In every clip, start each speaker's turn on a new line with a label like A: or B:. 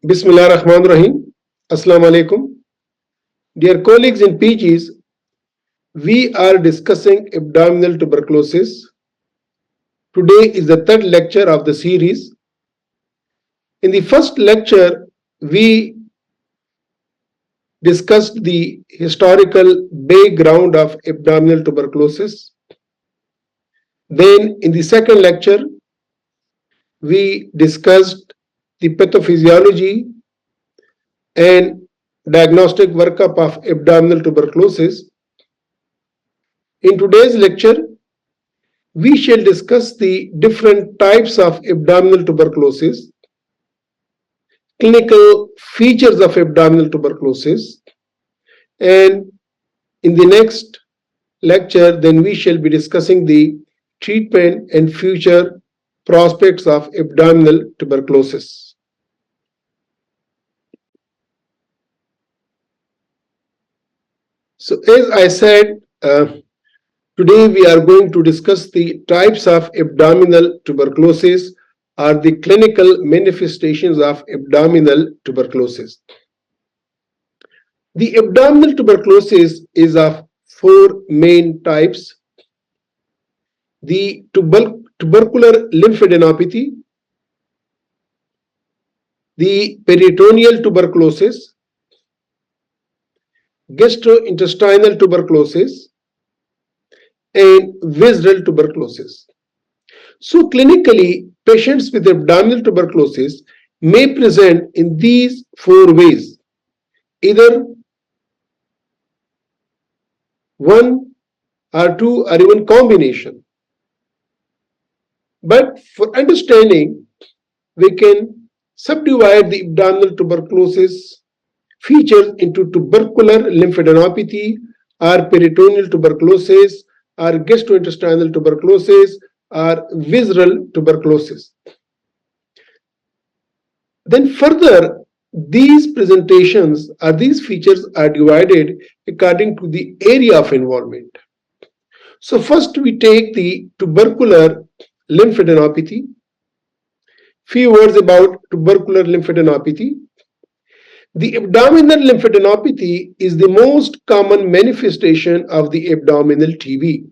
A: Bismillah Rahman Rahim. Assalamu alaikum. Dear colleagues in PGs, we are discussing abdominal tuberculosis. Today is the third lecture of the series. In the first lecture, we discussed the historical background of abdominal tuberculosis. Then in the second lecture, we discussed the pathophysiology and diagnostic workup of abdominal tuberculosis. In today's lecture, we shall discuss the different types of abdominal tuberculosis, clinical features of abdominal tuberculosis, and in the next lecture, then we shall be discussing the treatment and future prospects of abdominal tuberculosis. So as I said, today we are going to discuss the types of abdominal tuberculosis or the clinical manifestations of abdominal tuberculosis. The abdominal tuberculosis is of four main types. The tubercular lymphadenopathy, the peritoneal tuberculosis, gastrointestinal tuberculosis, and visceral tuberculosis. So clinically, patients with abdominal tuberculosis may present in these four ways: either one or two or even combination. But for understanding, we can subdivide the abdominal tuberculosis features into tubercular lymphadenopathy or peritoneal tuberculosis or gastrointestinal tuberculosis or visceral tuberculosis. Then further, these presentations or these features are divided according to the area of involvement. So first we take the tubercular lymphadenopathy. Few words about tubercular lymphadenopathy. The abdominal lymphadenopathy is the most common manifestation of the abdominal TB.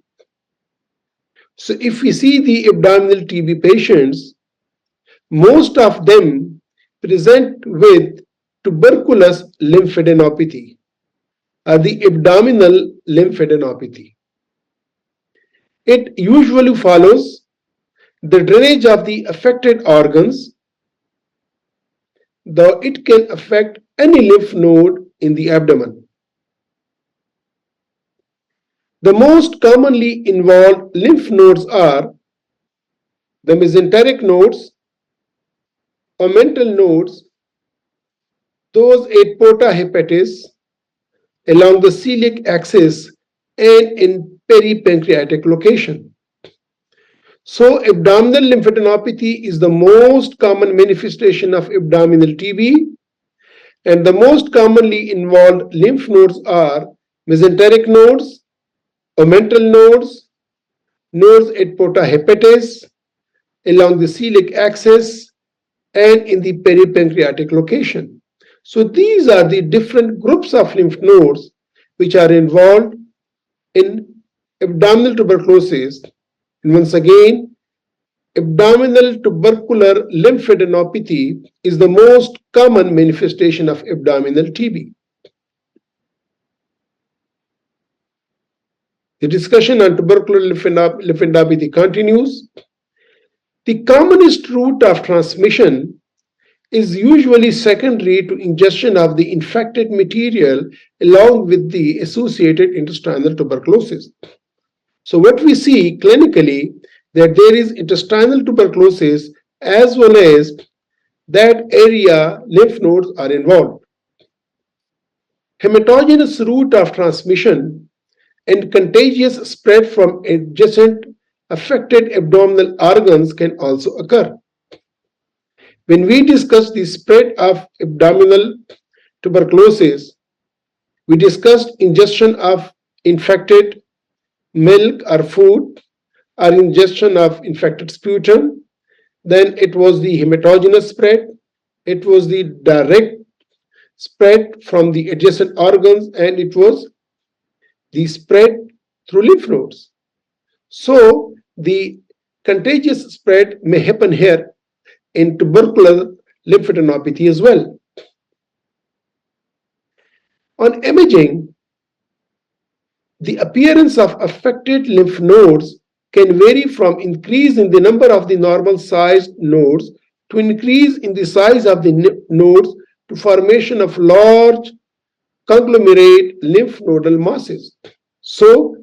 A: So if we see the abdominal TB patients, most of them present with tuberculous lymphadenopathy or the abdominal lymphadenopathy. It usually follows the drainage of the affected organs, though it can affect any lymph node in the abdomen. The most commonly involved lymph nodes are the mesenteric nodes, omental nodes, those at porta hepatis, along the celiac axis, and in peripancreatic location. So abdominal lymphadenopathy is the most common manifestation of abdominal TB, and the most commonly involved lymph nodes are mesenteric nodes, omental nodes, nodes at porta hepatis, along the celiac axis, and in the peripancreatic location. So these are the different groups of lymph nodes which are involved in abdominal tuberculosis. And once again, abdominal tubercular lymphadenopathy is the most common manifestation of abdominal TB. The discussion on tubercular lymphadenopathy continues. The commonest route of transmission is usually secondary to ingestion of the infected material along with the associated intestinal tuberculosis. So what we see clinically, that there is intestinal tuberculosis as well as that area lymph nodes are involved. hematogenous route of transmission and contagious spread from adjacent affected abdominal organs can also occur. When we discussed the spread of abdominal tuberculosis, we discussed ingestion of infected milk or food or ingestion of infected sputum. Then it was the hematogenous spread. It was the direct spread from the adjacent organs, and it was the spread through lymph nodes. So the contagious spread may happen here in tubercular lymphadenopathy as well. On imaging, the appearance of affected lymph nodes can vary from increase in the number of the normal sized nodes to increase in the size of the nodes to formation of large conglomerate lymph nodal masses. So,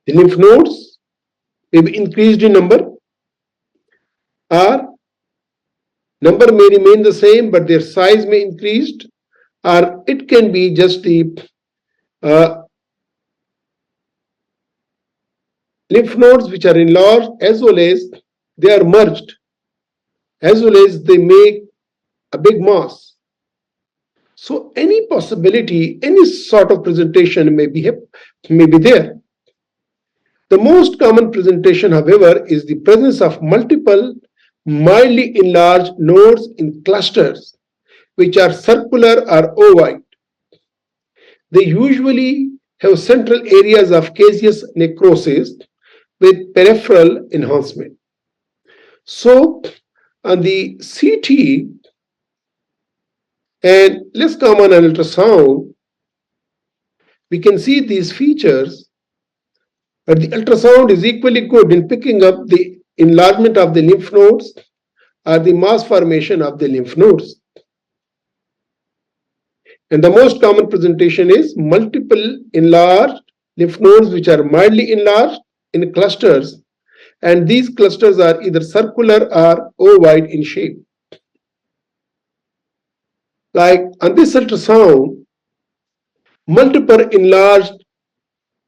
A: the lymph nodes may be increased in number, or number may remain the same but their size may increase, or it can be just the lymph nodes which are enlarged as well as they are merged, as well as they make a big mass. So any possibility, any sort of presentation may be there. The most common presentation, however, is the presence of multiple mildly enlarged nodes in clusters, which are circular or ovoid. They usually have central areas of caseous necrosis with peripheral enhancement. So on the CT, and let's come on an ultrasound, we can see these features, but the ultrasound is equally good in picking up the enlargement of the lymph nodes or the mass formation of the lymph nodes. And the most common presentation is multiple enlarged lymph nodes which are mildly enlarged in clusters, and these clusters are either circular or ovoid in shape. Like on this ultrasound, multiple enlarged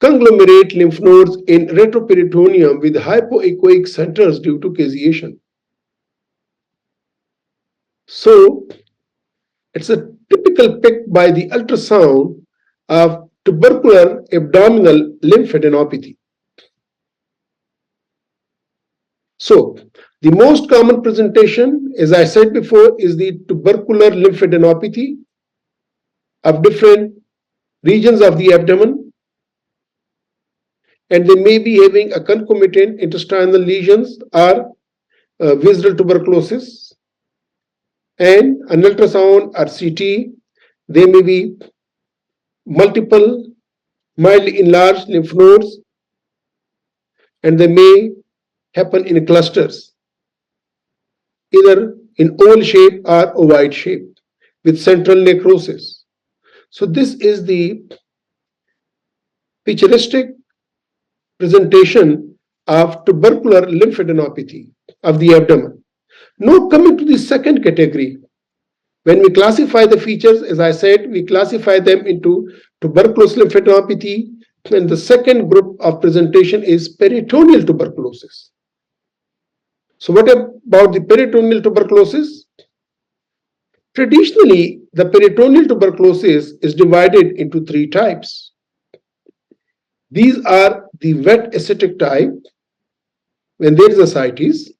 A: conglomerate lymph nodes in retroperitoneum with hypoechoic centers due to caseation. So it's a typical pic by the ultrasound of tubercular abdominal lymphadenopathy. So the most common presentation, as I said before, is the tubercular lymphadenopathy of different regions of the abdomen, and they may be having a concomitant intestinal lesions or visceral tuberculosis. And an ultrasound or CT, they may be multiple mildly enlarged lymph nodes, and they may happen in clusters, either in oval shape or ovoid shape with central necrosis. So this is the picturesque presentation of tubercular lymphadenopathy of the abdomen. Now coming to the second category, when we classify the features, as I said, we classify them into tuberculous lymphadenopathy, and the second group of presentation is peritoneal tuberculosis. So what about the peritoneal tuberculosis? Traditionally, the peritoneal tuberculosis is divided into three types. These are the wet ascitic type, when there is ascites,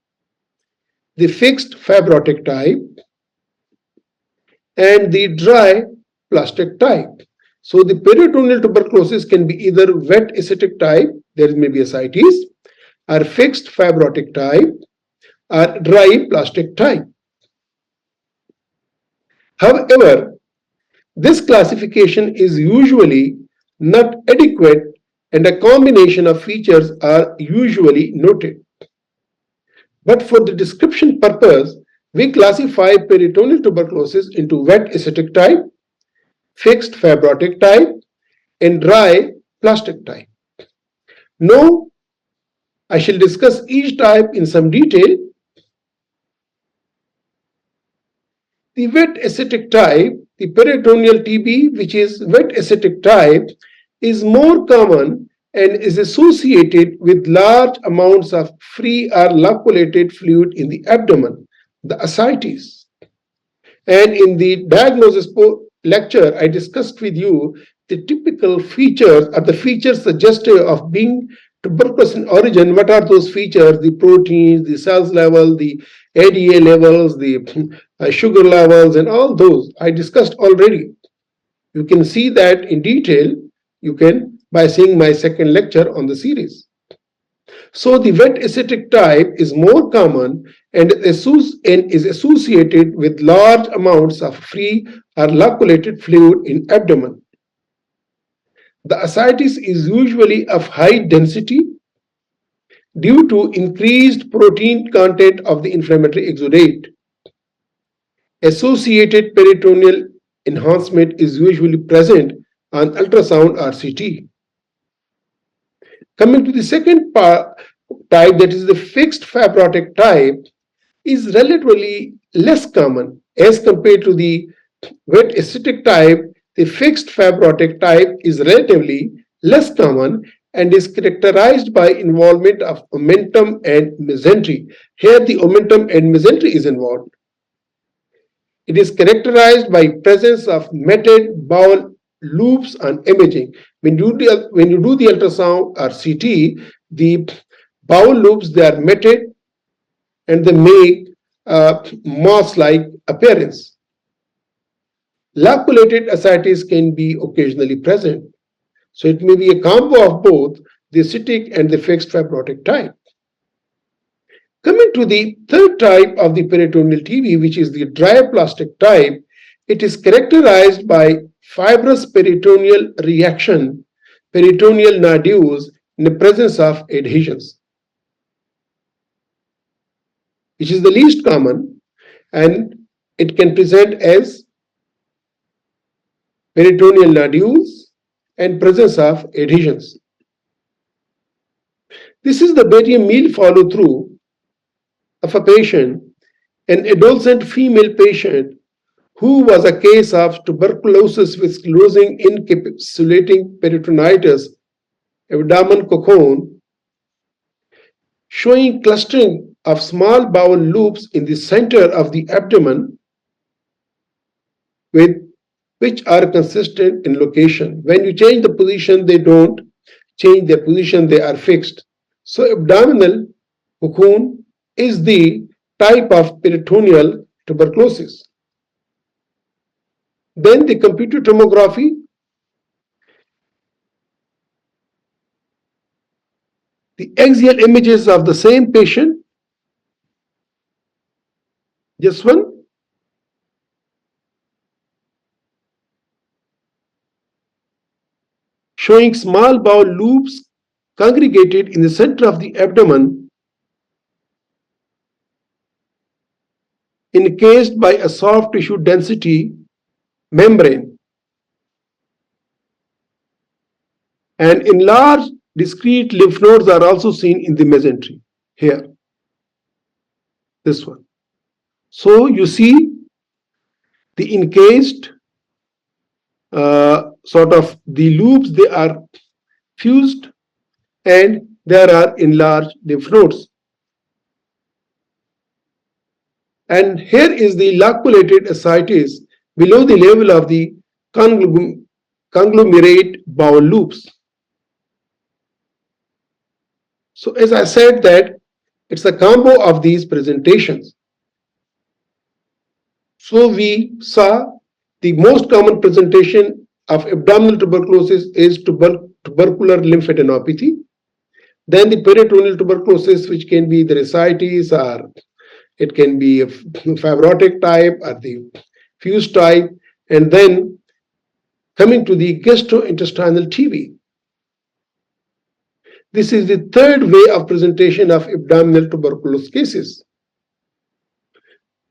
A: the fixed fibrotic type, and the dry plastic type. So the peritoneal tuberculosis can be either wet ascitic type, there may be ascites, or fixed fibrotic type, or dry plastic type. However, this classification is usually not adequate, and a combination of features are usually noted. But for the description purpose, we classify peritoneal tuberculosis into wet ascitic type, fixed fibrotic type, and dry plastic type. Now, I shall discuss each type in some detail. The wet ascitic type, the peritoneal TB, which is wet ascitic type, is more common and is associated with large amounts of free or loculated fluid in the abdomen, the ascites. And in the diagnosis lecture, I discussed with you the typical features or the features suggestive of being tuberculosis in origin. What are those features? The proteins, the cells level, the ADA levels, the sugar levels, and all those I discussed already. You can see that in detail. You can by seeing my second lecture on the series. So the wet ascitic type is more common and is associated with large amounts of free or loculated fluid in abdomen. The ascites is usually of high density due to increased protein content of the inflammatory exudate. Associated peritoneal enhancement is usually present on ultrasound or CT. Coming to the second type, that is the fixed fibrotic type, is relatively less common as compared to the wet ascitic type. The fixed fibrotic type is relatively less common and is characterized by involvement of omentum and mesentery. Here the omentum and mesentery is involved. It is characterized by presence of matted bowel loops on imaging. When you do the ultrasound or CT, the bowel loops, they are matted and they make moss-like appearance. Loculated ascites can be occasionally present. So it may be a combo of both the ascitic and the fixed fibrotic type. Coming to the third type of the peritoneal TB, which is the diaplastic type, it is characterized by fibrous peritoneal reaction, peritoneal nodules in the presence of adhesions, which is the least common, and it can present as peritoneal nodules and presence of adhesions. This is the barium meal follow-through of a patient, an adolescent female patient who was a case of tuberculosis with sclerosing encapsulating peritonitis, abdomen cocoon, showing clustering of small bowel loops in the center of the abdomen, with which are consistent in location. When you change the position, they don't change their position, they are fixed. So abdominal cocoon is the type of peritoneal tuberculosis. Then the computed tomography, the axial images of the same patient, this one, showing small bowel loops congregated in the center of the abdomen, encased by a soft tissue density membrane, and enlarged discrete lymph nodes are also seen in the mesentery here, this one. So you see the encased sort of the loops, they are fused and there are enlarged lymph nodes. And here is the loculated ascites below the level of the conglomerate bowel loops. So as I said that it's a combo of these presentations. So we saw the most common presentation of abdominal tuberculosis is tubercular lymphadenopathy. Then the peritoneal tuberculosis, which can be the ascites, or it can be a fibrotic type or the fused type. And then coming to the gastrointestinal TB. This is the third way of presentation of abdominal tuberculosis cases.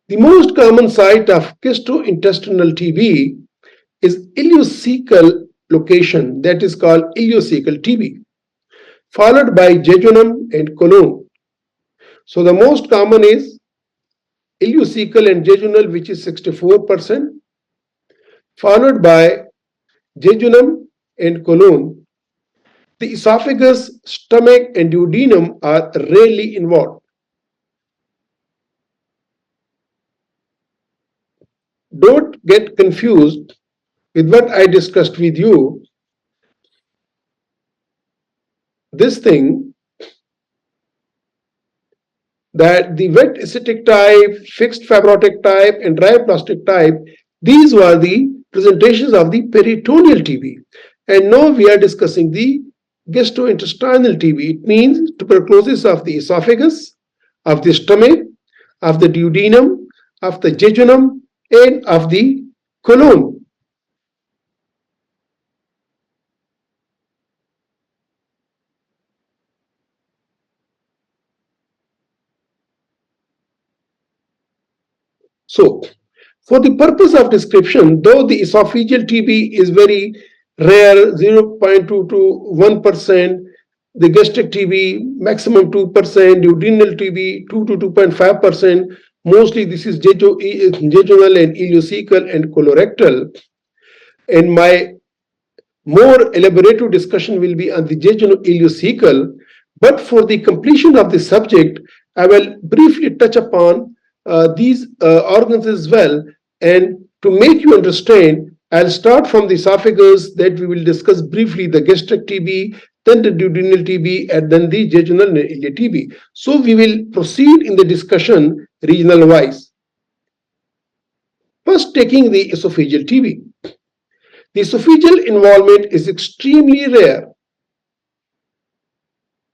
A: The most common site of gastrointestinal TB is ileocecal location, that is called ileocecal TB, followed by jejunum and colon. So the most common is ileocecal and jejunal, which is 64%, followed by jejunum and colon. The esophagus, stomach, and duodenum are rarely involved. Don't get confused with what I discussed with you. This thing that the wet ascitic type, fixed fibrotic type, and dry plastic type, these were the presentations of the peritoneal TB. And now we are discussing the gastrointestinal TB. It means tuberculosis of the esophagus, of the stomach, of the duodenum, of the jejunum, and of the colon. So, for the purpose of description, though the esophageal TB is very rare, 0.2 to 1%, the gastric TB maximum 2%, duodenal TB 2 to 2.5%, mostly this is jejunal and ileocecal and colorectal. And my more elaborative discussion will be on the jejunal ileocecal, but for the completion of the subject, I will briefly touch upon these organs as well. And to make you understand, I'll start from the esophagus, that we will discuss briefly the gastric TB, then the duodenal TB, and then the jejunal and ileal TB. So we will proceed in the discussion regional wise. First, taking the esophageal TB. The esophageal involvement is extremely rare,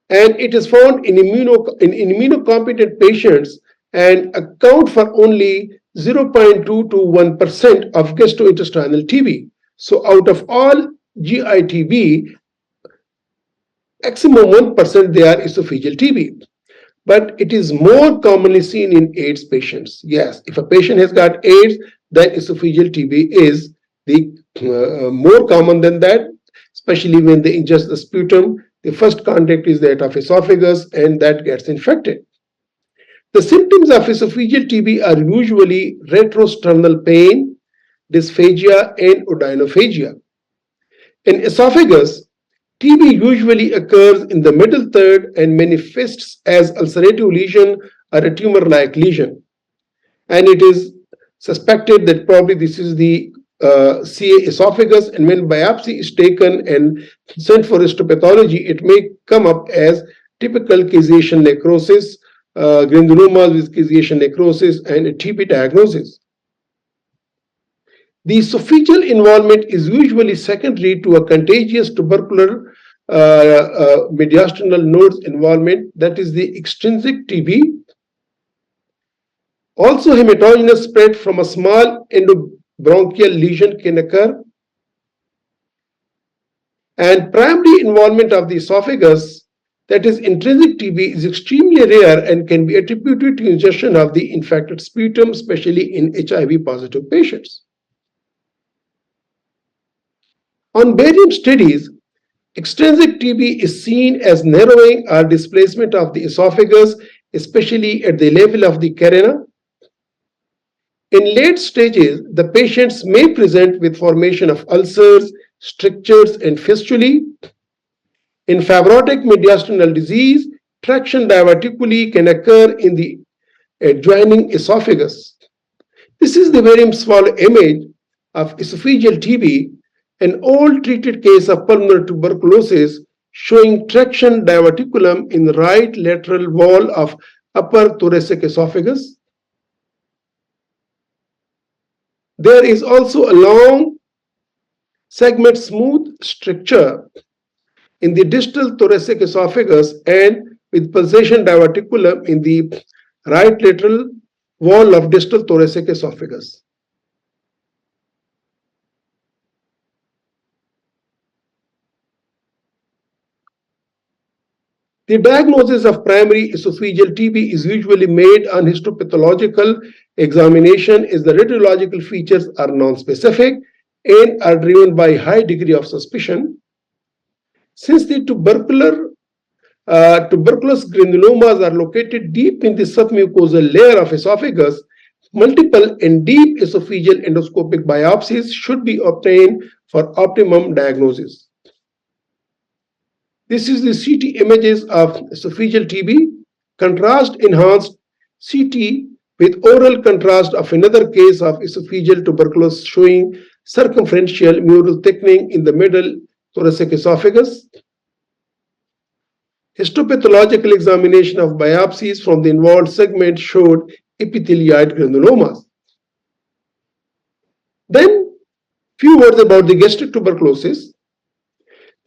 A: and it is found in immunocompetent patients and account for only 0.2 to 1% of gastrointestinal TB. So out of all GI TB, maximum 1% they are esophageal TB. But it is more commonly seen in AIDS patients. Yes, if a patient has got AIDS, then esophageal TB is the more common than that, especially when they ingest the sputum. The first contact is that of esophagus, and that gets infected. The symptoms of esophageal TB are usually retrosternal pain, dysphagia, and odynophagia. In esophagus, TB usually occurs in the middle third and manifests as ulcerative lesion or a tumor-like lesion. And it is suspected that probably this is the CA esophagus, and when biopsy is taken and sent for histopathology, it may come up as typical caseation necrosis, granulomas with caseation necrosis, and a TB diagnosis. The esophageal involvement is usually secondary to a contagious tubercular mediastinal nodes involvement, that is the extrinsic TB. Also, hematogenous spread from a small endobronchial lesion can occur. And primary involvement of the esophagus, that is intrinsic TB, is extremely rare and can be attributed to ingestion of the infected sputum, especially in HIV positive patients. On barium studies, extrinsic TB is seen as narrowing or displacement of the esophagus, especially at the level of the carina. In late stages, the patients may present with formation of ulcers, strictures, and fistulae. In fibrotic mediastinal disease, traction diverticuli can occur in the adjoining esophagus. This is the very small image of esophageal TB, an old treated case of pulmonary tuberculosis showing traction diverticulum in the right lateral wall of upper thoracic esophagus. There is also a long segment smooth stricture in the distal thoracic esophagus and with pulsation diverticulum in the right lateral wall of distal thoracic esophagus. The diagnosis of primary esophageal TB is usually made on histopathological examination, as the radiological features are non-specific and are driven by high degree of suspicion. Since the tuberculous granulomas are located deep in the submucosal layer of esophagus, multiple and deep esophageal endoscopic biopsies should be obtained for optimum diagnosis. This is the CT images of esophageal TB, contrast enhanced CT with oral contrast of another case of esophageal tuberculosis showing circumferential mural thickening in the middle thoracic esophagus. Histopathological examination of biopsies from the involved segment showed epithelioid granulomas. Then, few words about the gastric tuberculosis.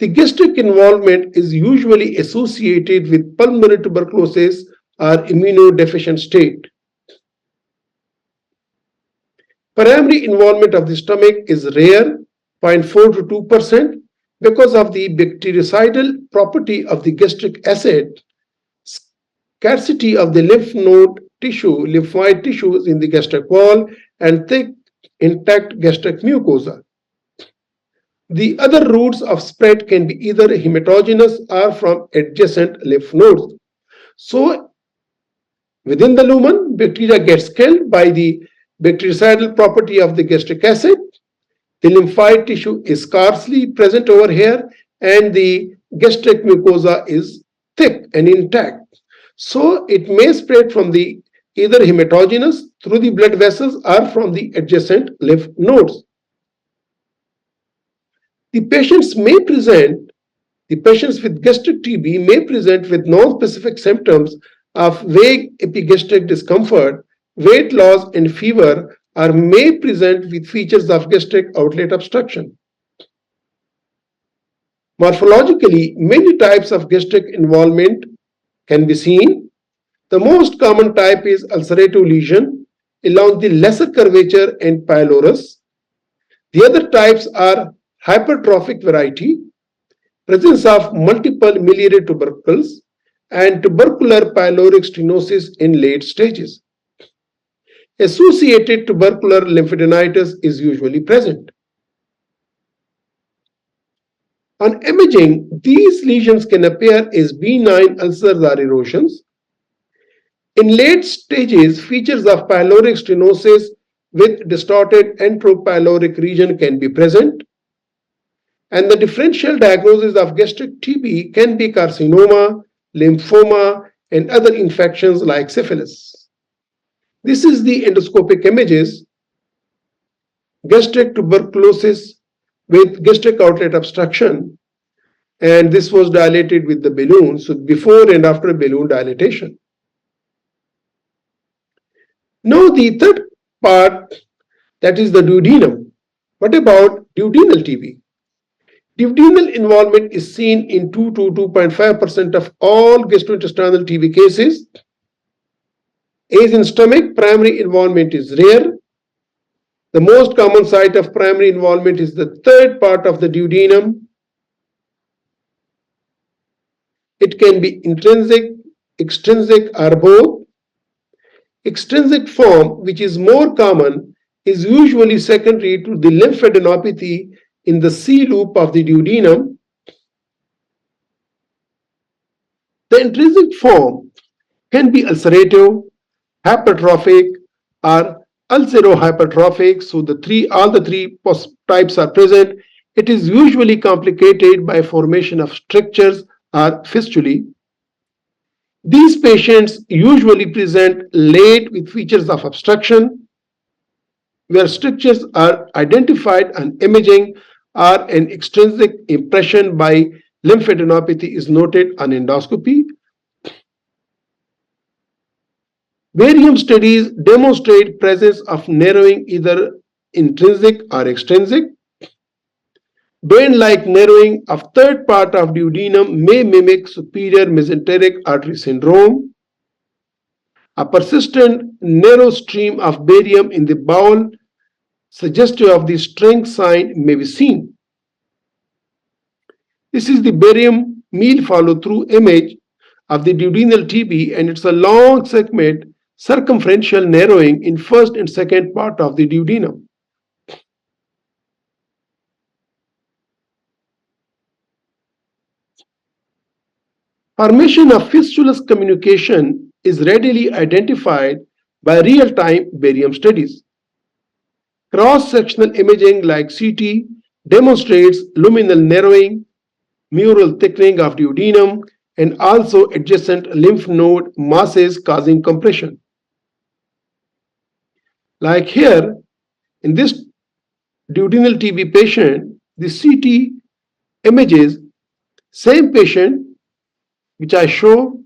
A: The gastric involvement is usually associated with pulmonary tuberculosis or immunodeficient state. Primary involvement of the stomach is rare, 0.4 to 2%, because of the bactericidal property of the gastric acid, scarcity of the lymph node tissue, lymphoid tissues in the gastric wall, and thick, intact gastric mucosa. The other routes of spread can be either hematogenous or from adjacent lymph nodes. So, within the lumen, bacteria gets killed by the bactericidal property of the gastric acid. The lymphoid tissue is scarcely present over here, and the gastric mucosa is thick and intact. So, it may spread from the either hematogenous through the blood vessels or from the adjacent lymph nodes. The patients with gastric TB may present with non-specific symptoms of vague epigastric discomfort, weight loss, and fever, or may present with features of gastric outlet obstruction. Morphologically, many types of gastric involvement can be seen. The most common type is ulcerative lesion along the lesser curvature and pylorus. The other types are hypertrophic variety, presence of multiple miliary tubercles, and tubercular pyloric stenosis in late stages. Associated tubercular lymphadenitis is usually present. On imaging, these lesions can appear as benign ulcers or erosions. In late stages, features of pyloric stenosis with distorted entropyloric region can be present. And the differential diagnosis of gastric TB can be carcinoma, lymphoma, and other infections like syphilis. This is the endoscopic images, gastric tuberculosis with gastric outlet obstruction, and this was dilated with the balloon, so before and after balloon dilatation. Now the third part, that is the duodenum. What about duodenal TB? Duodenal involvement is seen in 2 to 2.5% of all gastrointestinal TB cases. As in stomach, primary involvement is rare. The most common site of primary involvement is the third part of the duodenum. It can be intrinsic, extrinsic, or both. Extrinsic form, which is more common, is usually secondary to the lymphadenopathy in the C loop of the duodenum. The intrinsic form can be ulcerative, hypertrophic, or ulcerohypertrophic. So all the three types are present. It is usually complicated by formation of strictures or fistulae. These patients usually present late with features of obstruction, where strictures are identified on imaging or an extrinsic impression by lymphadenopathy is noted on endoscopy. Barium studies demonstrate presence of narrowing either intrinsic or extrinsic. Band-like narrowing of third part of duodenum may mimic superior mesenteric artery syndrome. A persistent narrow stream of barium in the bowel suggestive of the string sign may be seen. This is the barium meal follow-through image of the duodenal TB, and it's a long segment circumferential narrowing in first and second part of the duodenum. Formation of fistulous communication is readily identified by real-time barium studies. Cross-sectional imaging like CT demonstrates luminal narrowing, mural thickening of duodenum, and also adjacent lymph node masses causing compression. Like here, in this duodenal TB patient, the CT images, same patient which I show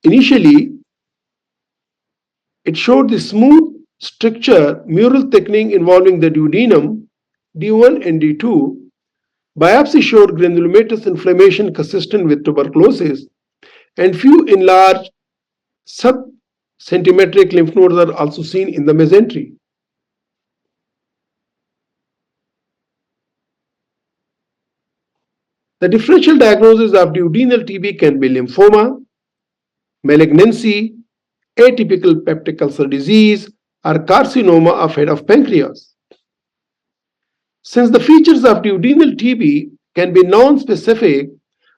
A: initially, it showed the smooth structure mural thickening involving the duodenum, D1 and D2. Biopsy showed granulomatous inflammation consistent with tuberculosis, and few enlarged subcentimetric lymph nodes are also seen in the mesentery. The differential diagnosis of duodenal TB can be lymphoma, malignancy, atypical peptic ulcer disease, or carcinoma of head of pancreas. Since the features of duodenal TB can be non-specific,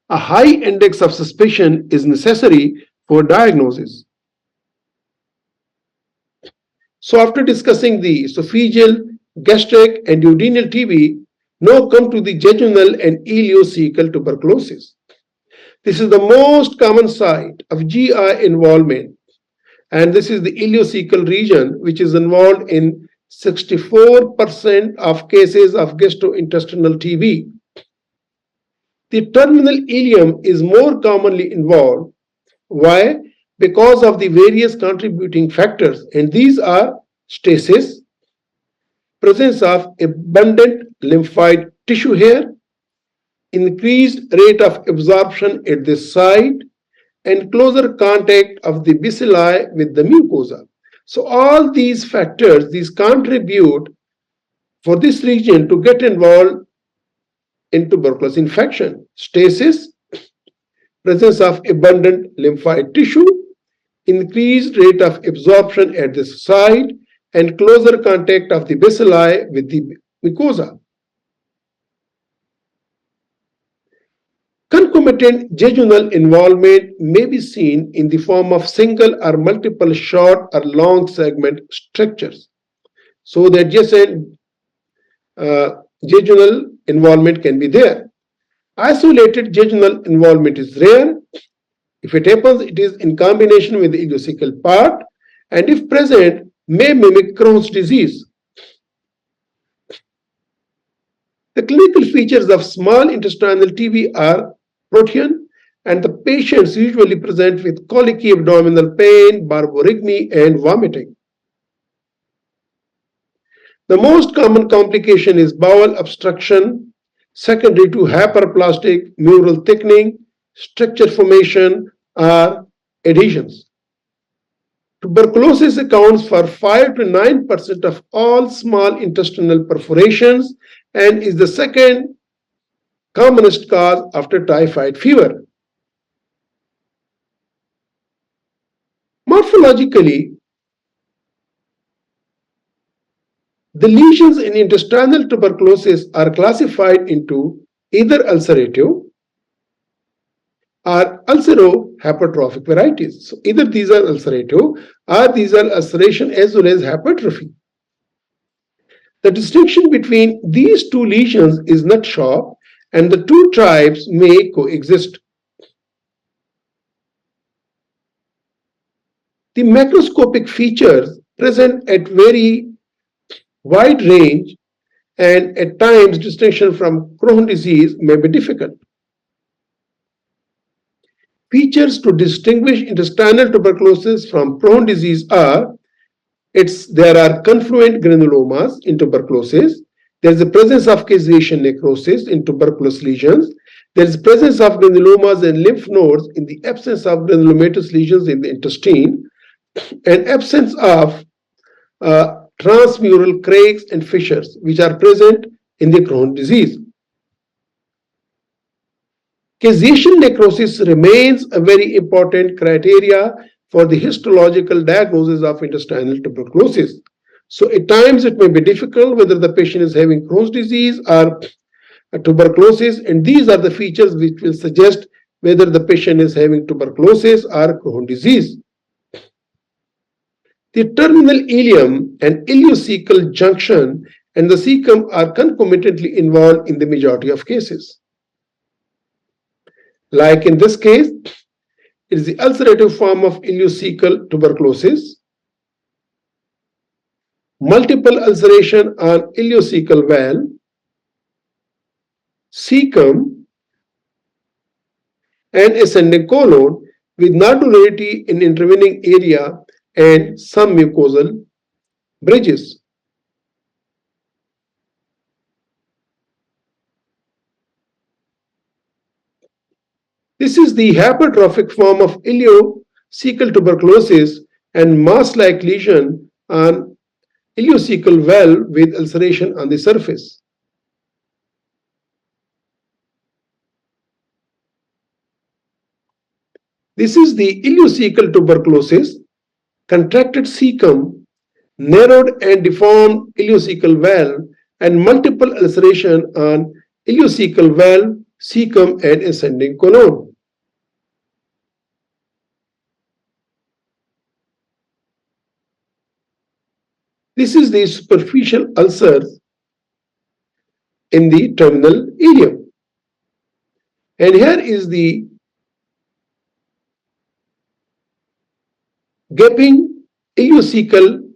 A: a high index of suspicion is necessary for diagnosis. So after discussing the esophageal, gastric, and duodenal TB, now come to the jejunal and ileocecal tuberculosis. This is the most common site of GI involvement, and this is the ileocecal region, which is involved in 64% of cases of gastrointestinal TB. The terminal ileum is more commonly involved. Why? Because of the various contributing factors, and these are stasis, presence of abundant lymphoid tissue here, increased rate of absorption at this site, and closer contact of the bacilli with the mucosa. So all these factors, these contribute for this region to get involved in tuberculosis infection. Stasis, presence of abundant lymphoid tissue, increased rate of absorption at this site, and closer contact of the bacilli with the mucosa. Concomitant jejunal involvement may be seen in the form of single or multiple short or long segment structures. So the adjacent jejunal involvement can be there. Isolated jejunal involvement is rare. If it happens, it is in combination with the ileocecal part, and if present, may mimic Crohn's disease. The clinical features of small intestinal TB are protean, and the patients usually present with colicky abdominal pain, barborygmy, and vomiting. The most common complication is bowel obstruction, secondary to hyperplastic mural thickening, structure formation, or adhesions. Tuberculosis accounts for 5 to 9% of all small intestinal perforations and is the second commonest cause after typhoid fever. Morphologically, the lesions in intestinal tuberculosis are classified into either ulcerative or ulcero-hypertrophic varieties. So either these are ulcerative or these are ulceration as well as hypertrophy. The distinction between these two lesions is not sharp, and the two types may coexist. The macroscopic features present at very wide range, and at times distinction from Crohn's disease may be difficult. Features to distinguish intestinal tuberculosis from Crohn's disease are there are confluent granulomas in tuberculosis. There is the presence of caseation necrosis in tuberculous lesions. There is presence of granulomas and lymph nodes in the absence of granulomatous lesions in the intestine, and absence of transmural cracks and fissures which are present in the Crohn's disease. Caseation necrosis remains a very important criteria for the histological diagnosis of intestinal tuberculosis. So at times it may be difficult whether the patient is having Crohn's disease or tuberculosis, and these are the features which will suggest whether the patient is having tuberculosis or Crohn's disease. The terminal ileum and ileocecal junction and the cecum are concomitantly involved in the majority of cases. Like in this case, it is the ulcerative form of ileocecal tuberculosis. Multiple ulceration on ileocecal valve, cecum, and ascending colon with nodularity in intervening area and some mucosal bridges. This is the hypertrophic form of ileocecal tuberculosis and mass-like lesion on ileocecal valve with ulceration on the surface. This is the ileocecal tuberculosis, contracted cecum, narrowed and deformed ileocecal valve, and multiple ulceration on ileocecal valve, cecum, and ascending colon. This is the superficial ulcers in the terminal ileum. And here is the gaping ileocecal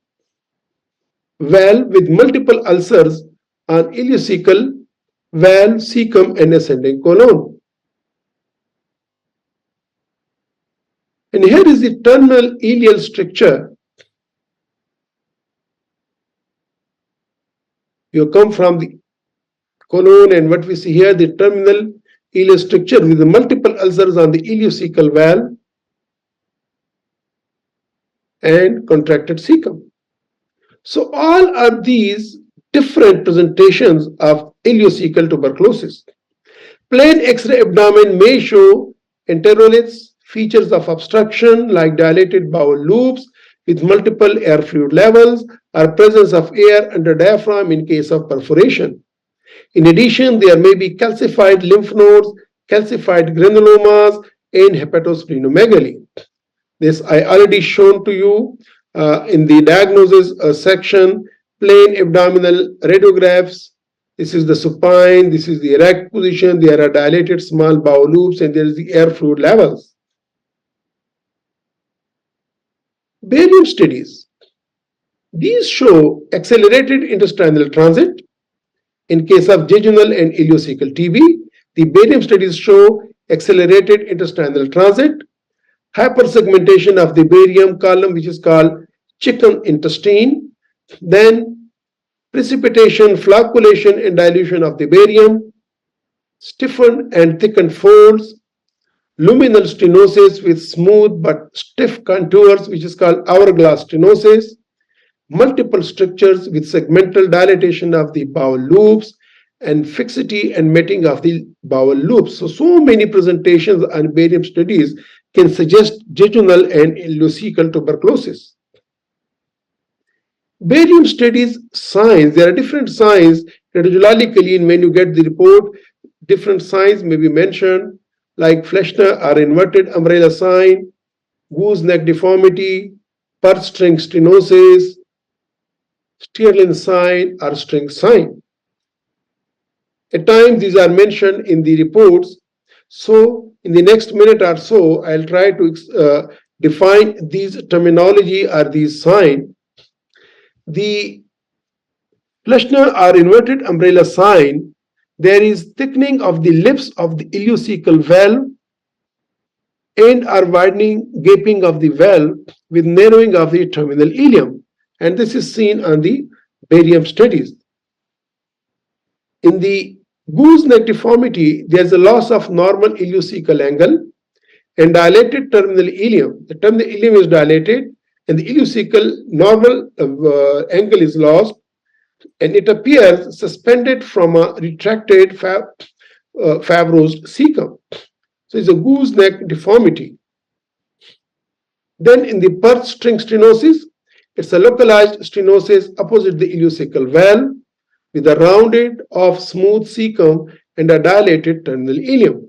A: valve with multiple ulcers on ileocecal valve, cecum, and ascending colon. And here is the terminal ileal structure. You come from the colon, and what we see here, the terminal ileal structure with the multiple ulcers on the ileocecal valve and contracted cecum. So all are these different presentations of ileocecal tuberculosis. Plain X-ray abdomen may show enteroliths, features of obstruction like dilated bowel loops with multiple air fluid levels or presence of air under diaphragm in case of perforation. In addition, there may be calcified lymph nodes, calcified granulomas, and hepatosplenomegaly. This I already shown to you in the diagnosis section. Plain abdominal radiographs. This is the supine, this is the erect position, there are dilated small bowel loops, and there is the air fluid levels. Barium studies. These show accelerated intestinal transit. In case of jejunal and ileocecal TB, the barium studies show accelerated intestinal transit, hypersegmentation of the barium column, which is called chicken intestine, then precipitation, flocculation, and dilution of the barium, stiffened and thickened folds, luminal stenosis with smooth but stiff contours, which is called hourglass stenosis, multiple structures with segmental dilatation of the bowel loops, and fixity and matting of the bowel loops. So many presentations on barium studies can suggest jejunal and ileocecal tuberculosis. Barium studies signs, there are different signs radiologically, and when you get the report, different signs may be mentioned, like Fleshner or inverted umbrella sign, gooseneck deformity, purse string stenosis, Stirling sign or string sign. At times these are mentioned in the reports. So in the next minute or so, I'll try to define these terminology or these sign. The Fleshner or inverted umbrella sign, there is thickening of the lips of the ileocecal valve and or widening gaping of the valve with narrowing of the terminal ileum. And this is seen on the barium studies. In the gooseneck deformity, there is a loss of normal ileocecal angle and dilated terminal ileum. The terminal ileum is dilated and the ileocecal normal angle is lost, and it appears suspended from a retracted fibrosed cecum. So it's a gooseneck deformity. Then in the purse string stenosis, it's a localized stenosis opposite the ileocecal valve with a rounded off smooth cecum and a dilated terminal ileum.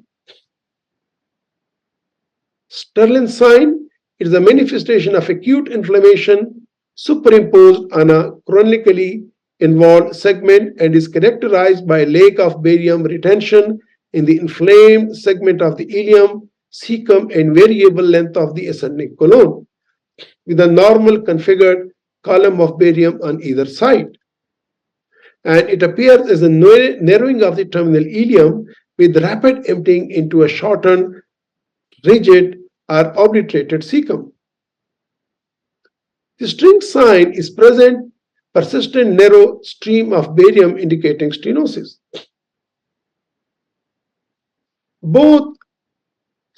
A: Stirling sign is a manifestation of acute inflammation superimposed on a chronically involved segment and is characterized by lack of barium retention in the inflamed segment of the ileum, cecum, and variable length of the ascending colon, with a normal configured column of barium on either side. And it appears as a narrowing of the terminal ileum with rapid emptying into a shortened, rigid, or obliterated cecum. The string sign is present, persistent narrow stream of barium indicating stenosis. Both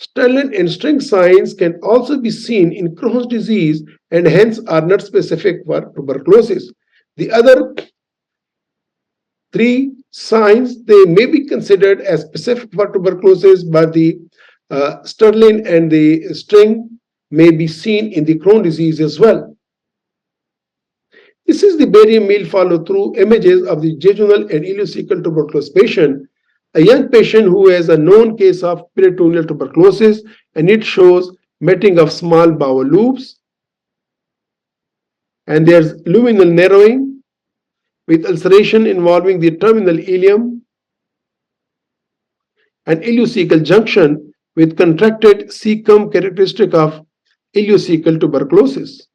A: Sterlin and string signs can also be seen in Crohn's disease and hence are not specific for tuberculosis. The other three signs, they may be considered as specific for tuberculosis, but the Sterlin and the string may be seen in the Crohn's disease as well. This is the barium meal follow-through images of the jejunal and ileocecal tuberculosis patient, a young patient who has a known case of peritoneal tuberculosis, and it shows matting of small bowel loops. And there's luminal narrowing with ulceration involving the terminal ileum and ileocecal junction with contracted cecum characteristic of ileocecal tuberculosis.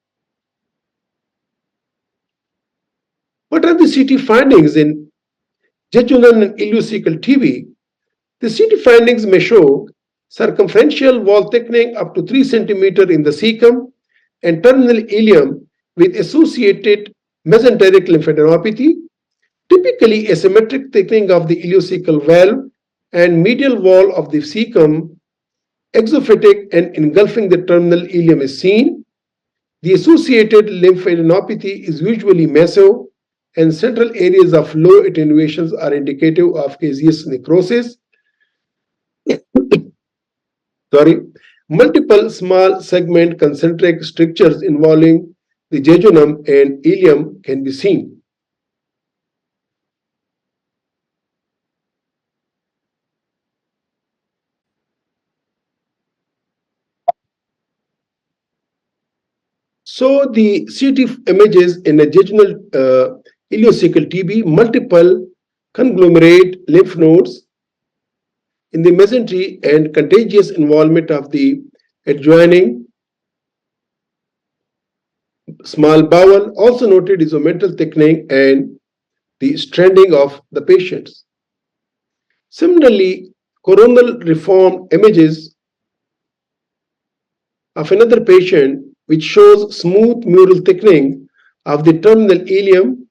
A: What are the CT findings in jejunal and ileocecal TB? The CT findings may show circumferential wall thickening up to 3 cm in the cecum and terminal ileum with associated mesenteric lymphadenopathy, typically asymmetric thickening of the ileocecal valve and medial wall of the cecum, exophatic and engulfing the terminal ileum is seen. The associated lymphadenopathy is usually massive, and central areas of low attenuations are indicative of caseous necrosis. Multiple small segment concentric strictures involving the jejunum and ileum can be seen. So the CT images in a jejunal ileocecal TB, multiple conglomerate lymph nodes in the mesentery and contagious involvement of the adjoining small bowel. Also noted is omental thickening and the stranding of the patients. Similarly, coronal reform images of another patient which shows smooth mural thickening of the terminal ileum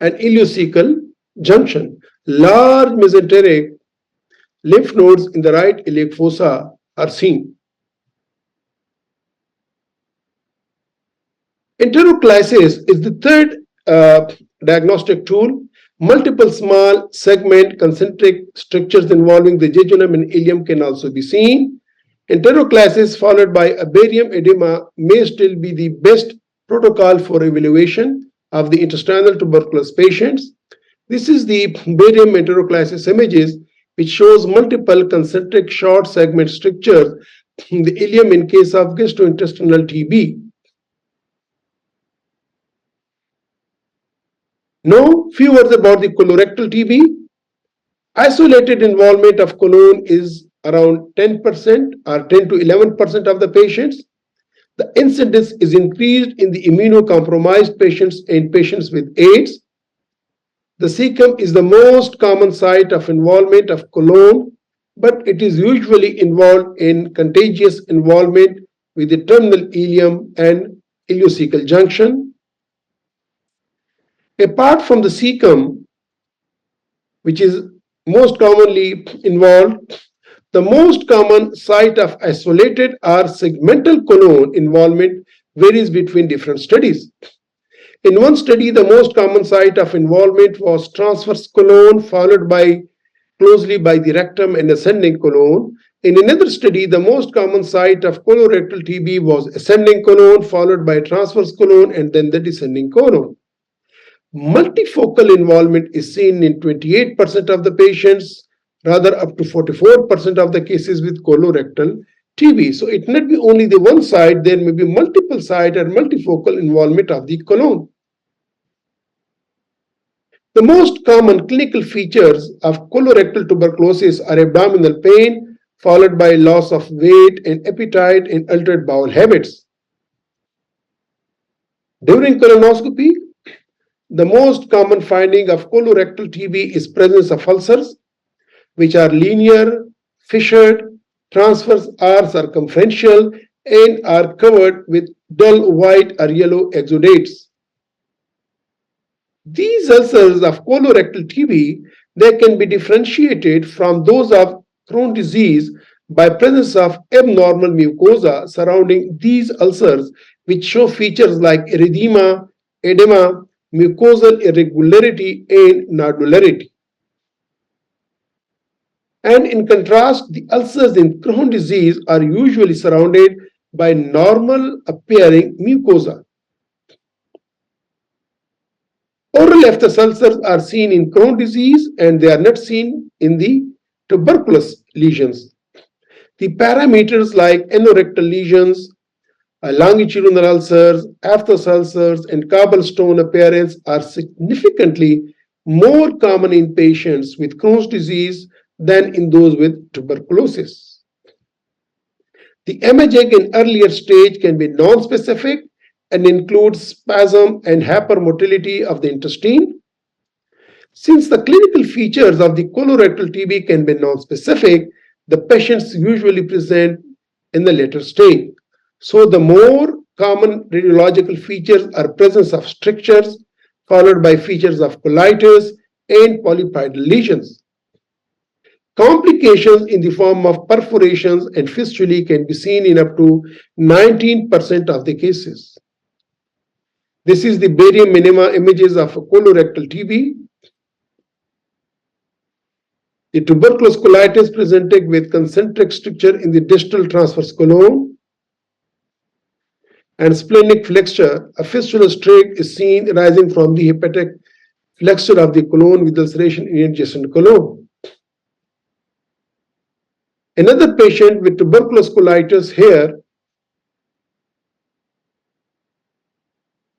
A: and ileocecal junction. Large mesenteric lymph nodes in the right iliac fossa are seen. Enteroclysis is the third diagnostic tool. Multiple small segment concentric structures involving the jejunum and ileum can also be seen. Enteroclysis followed by a barium edema may still be the best protocol for evaluation of the intestinal tuberculosis patients. This is the barium enteroclysis images, which shows multiple concentric short segment structures in the ileum in case of gastrointestinal TB. Now, few words about the colorectal TB. Isolated involvement of colon is around 10% or 10 to 11% of the patients. The incidence is increased in the immunocompromised patients and patients with AIDS. The cecum is the most common site of involvement of colon, but it is usually involved in contagious involvement with the terminal ileum and ileocecal junction. Apart from the cecum, which is most commonly involved, the most common site of isolated or segmental colon involvement varies between different studies. In one study, the most common site of involvement was transverse colon, followed closely by the rectum and ascending colon. In another study, the most common site of colorectal TB was ascending colon, followed by transverse colon, and then the descending colon. Multifocal involvement is seen in 28% of the patients, rather up to 44% of the cases with colorectal TB. So it not be only the one side, there may be multiple side and multifocal involvement of the colon. The most common clinical features of colorectal tuberculosis are abdominal pain, followed by loss of weight and appetite and altered bowel habits. During colonoscopy, the most common finding of colorectal TB is presence of ulcers, which are linear, fissured, transverse or circumferential, and are covered with dull white or yellow exudates. These ulcers of colorectal TB, they can be differentiated from those of Crohn's disease by presence of abnormal mucosa surrounding these ulcers, which show features like erythema, edema, mucosal irregularity, and nodularity. And in contrast, the ulcers in Crohn's disease are usually surrounded by normal appearing mucosa. Oral aphthous ulcers are seen in Crohn's disease and they are not seen in the tuberculous lesions. The parameters like anorectal lesions, longitudinal ulcers, aphthous ulcers, and cobblestone appearance are significantly more common in patients with Crohn's disease than in those with tuberculosis. The imaging in earlier stage can be non-specific and includes spasm and hypermotility of the intestine. Since the clinical features of the colorectal TB can be non-specific, the patients usually present in the later stage. So the more common radiological features are presence of strictures, followed by features of colitis and polypoidal lesions. Complications in the form of perforations and fistulae can be seen in up to 19% of the cases. This is the barium minima images of colorectal TB. The tuberculous colitis presented with concentric stricture in the distal transverse colon and splenic flexure. A fistula streak is seen rising from the hepatic flexure of the colon with ulceration in adjacent colon. Another patient with tuberculous colitis here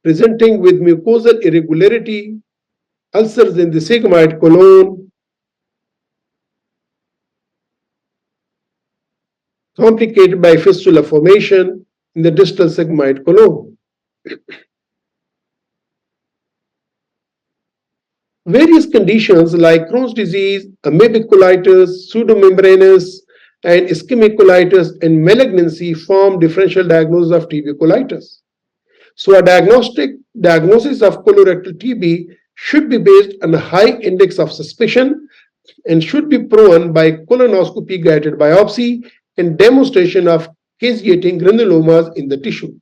A: presenting with mucosal irregularity, ulcers in the sigmoid colon, complicated by fistula formation in the distal sigmoid colon. Various conditions like Crohn's disease, amoebic colitis, pseudomembranous, and ischemic colitis and malignancy form differential diagnosis of TB colitis. So a diagnosis of colorectal TB should be based on a high index of suspicion and should be proven by colonoscopy guided biopsy and demonstration of caseating granulomas in the tissue.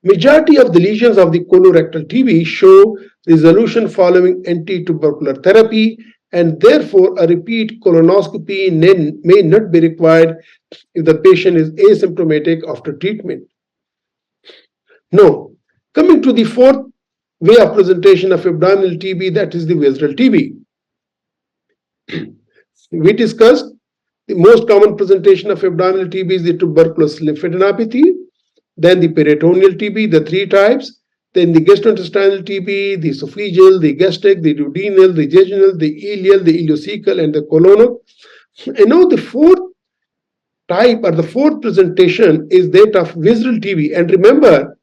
A: Majority of the lesions of the colorectal TB show resolution following anti-tubercular therapy, and therefore a repeat colonoscopy may not be required if the patient is asymptomatic after treatment. Now, coming to the fourth way of presentation of abdominal TB, that is the visceral TB. We discussed the most common presentation of abdominal TB is the tuberculous lymphadenopathy, then the peritoneal TB, the three types, then the gastrointestinal TB, the esophageal, the gastric, the duodenal, the jejunal, the ileal, the ileocecal, and the colonal. And now the fourth type or the fourth presentation is that of visceral TB. And remember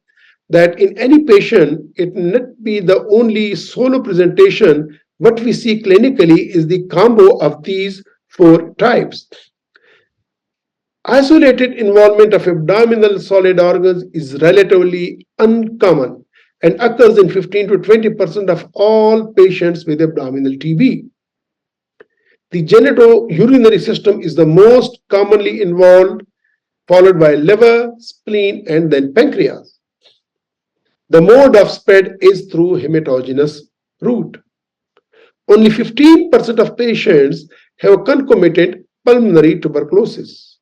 A: that in any patient, it not be the only solo presentation. What we see clinically is the combo of these four types. Isolated involvement of abdominal solid organs is relatively uncommon and occurs in 15 to 20% of all patients with abdominal TB. The genitourinary system is the most commonly involved, followed by liver, spleen, and then pancreas. The mode of spread is through hematogenous route. Only 15% of patients have concomitant pulmonary tuberculosis.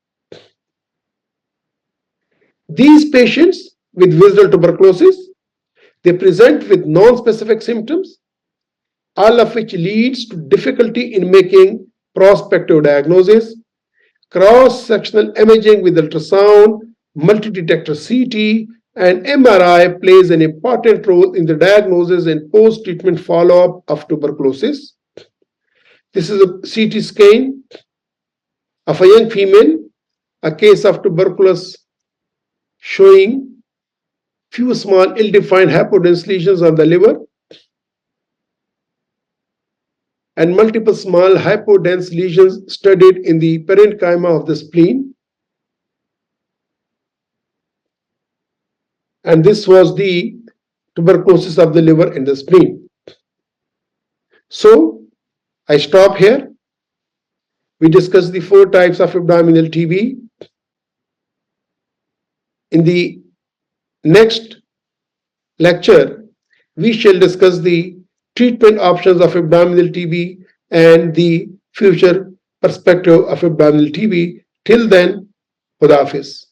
A: These patients with visceral tuberculosis, they present with non-specific symptoms, all of which leads to difficulty in making prospective diagnosis. Cross-sectional imaging with ultrasound, multi-detector CT, and MRI plays an important role in the diagnosis and post-treatment follow-up of tuberculosis. This is a CT scan of a young female, a case of tuberculosis showing few small ill-defined hypodense lesions on the liver and multiple small hypodense lesions studied in the parenchyma of the spleen. And this was the tuberculosis of the liver and the spleen. So I stop here. We discussed the 4 types of abdominal TB. In the next lecture, we shall discuss the treatment options of abdominal TB and the future perspective of abdominal TB. Till then, Khuda Hafiz.